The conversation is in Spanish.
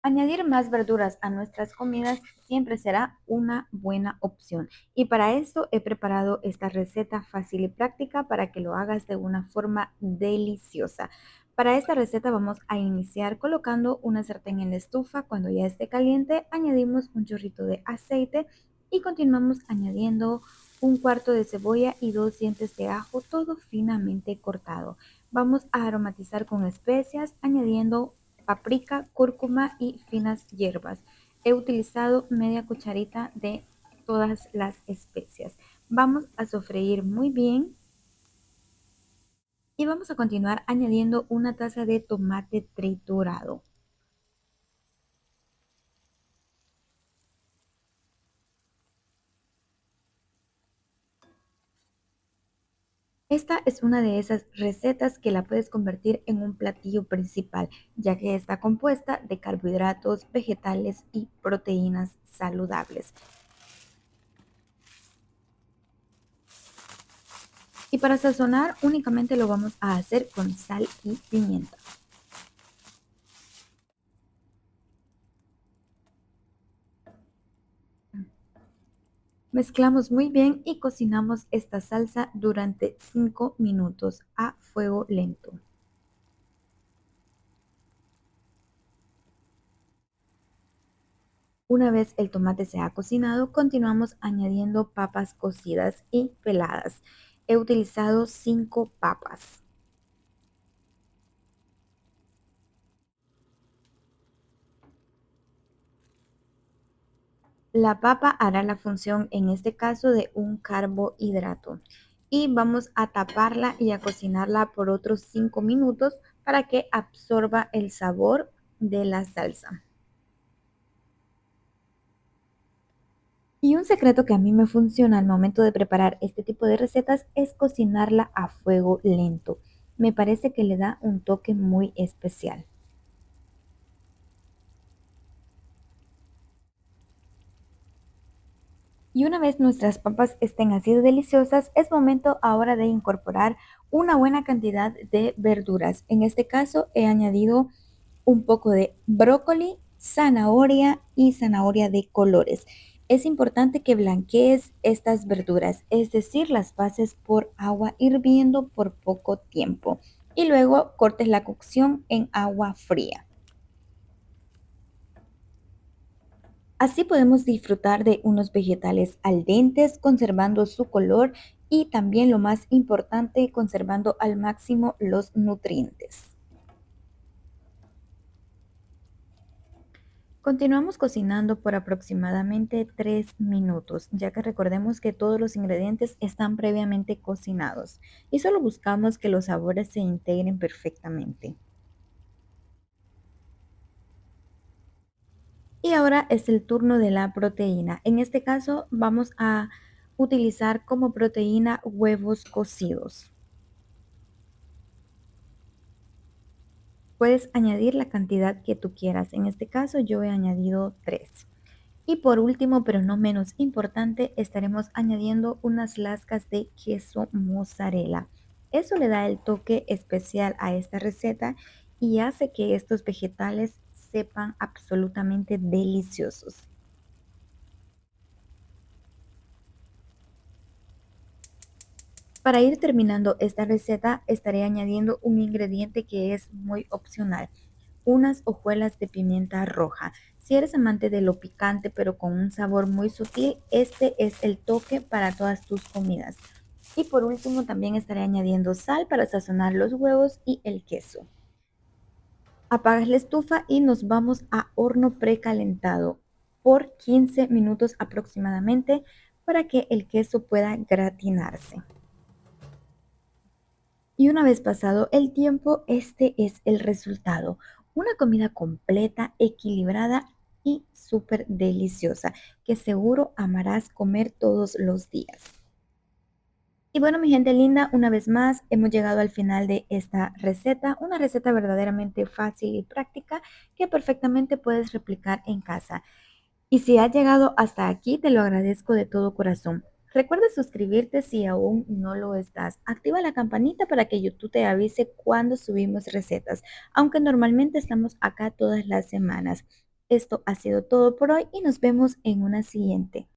Añadir más verduras a nuestras comidas siempre será una buena opción. Y para esto he preparado esta receta fácil y práctica para que lo hagas de una forma deliciosa. Para esta receta vamos a iniciar colocando una sartén en la estufa. Cuando ya esté caliente, añadimos un chorrito de aceite y continuamos añadiendo un cuarto de cebolla y 2 dientes de ajo, todo finamente cortado. Vamos a aromatizar con especias, añadiendo paprika, cúrcuma y finas hierbas. He utilizado media cucharita de todas las especias. Vamos a sofreír muy bien y vamos a continuar añadiendo una taza de tomate triturado. Esta es una de esas recetas que la puedes convertir en un platillo principal, ya que está compuesta de carbohidratos, vegetales y proteínas saludables. Y para sazonar únicamente lo vamos a hacer con sal y pimienta. Mezclamos muy bien y cocinamos esta salsa durante 5 minutos a fuego lento. Una vez el tomate se ha cocinado, continuamos añadiendo papas cocidas y peladas. He utilizado 5 papas. La papa hará la función en este caso de un carbohidrato y vamos a taparla y a cocinarla por otros 5 minutos para que absorba el sabor de la salsa. Y un secreto que a mí me funciona al momento de preparar este tipo de recetas es cocinarla a fuego lento. Me parece que le da un toque muy especial. Y una vez nuestras papas estén así de deliciosas, es momento ahora de incorporar una buena cantidad de verduras. En este caso he añadido un poco de brócoli, zanahoria y zanahoria de colores. Es importante que blanquees estas verduras, es decir, las pases por agua hirviendo por poco tiempo y luego cortes la cocción en agua fría. Así podemos disfrutar de unos vegetales al dente, conservando su color y también lo más importante, conservando al máximo los nutrientes. Continuamos cocinando por aproximadamente 3 minutos, ya que recordemos que todos los ingredientes están previamente cocinados y solo buscamos que los sabores se integren perfectamente. Y ahora es el turno de la proteína. En este caso vamos a utilizar como proteína huevos cocidos. Puedes añadir la cantidad que tú quieras. En este caso yo he añadido 3. Y por último, pero no menos importante, estaremos añadiendo unas lascas de queso mozzarella. Eso le da el toque especial a esta receta y hace que estos vegetales sepan absolutamente deliciosos. Para ir terminando esta receta, estaré añadiendo un ingrediente que es muy opcional, unas hojuelas de pimienta roja. Si eres amante de lo picante pero con un sabor muy sutil, este es el toque para todas tus comidas. Y por último, también estaré añadiendo sal para sazonar los huevos y el queso. Apagas la estufa y nos vamos a horno precalentado por 15 minutos aproximadamente para que el queso pueda gratinarse. Y una vez pasado el tiempo, este es el resultado. Una comida completa, equilibrada y súper deliciosa, que seguro amarás comer todos los días. Y bueno, mi gente linda, una vez más hemos llegado al final de esta receta, una receta verdaderamente fácil y práctica que perfectamente puedes replicar en casa. Y si has llegado hasta aquí, te lo agradezco de todo corazón. Recuerda suscribirte si aún no lo estás. Activa la campanita para que YouTube te avise cuando subimos recetas, aunque normalmente estamos acá todas las semanas. esto ha sido todo por hoy y nos vemos en una siguiente.